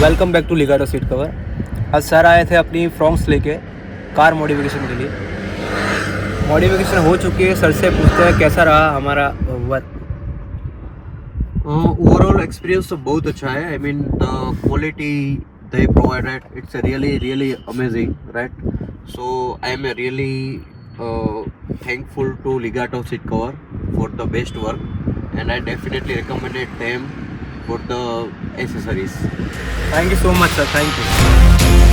Welcome back to Legato seat cover. आज sir आए थे अपनी फ्रॉन्क्स लेके कार मॉडिफिकेशन के लिए। मॉडिफिकेशन हो चुकी है, सर से पूछते हैं कैसा रहा हमारा वर्क। ओवरऑल एक्सपीरियंस तो बहुत अच्छा है. I mean the quality they provided, it's a really amazing, right? So I am really thankful to Legato Seat Cover for the best work, and I definitely recommended them for the accessories. Thank you so much sir, thank you.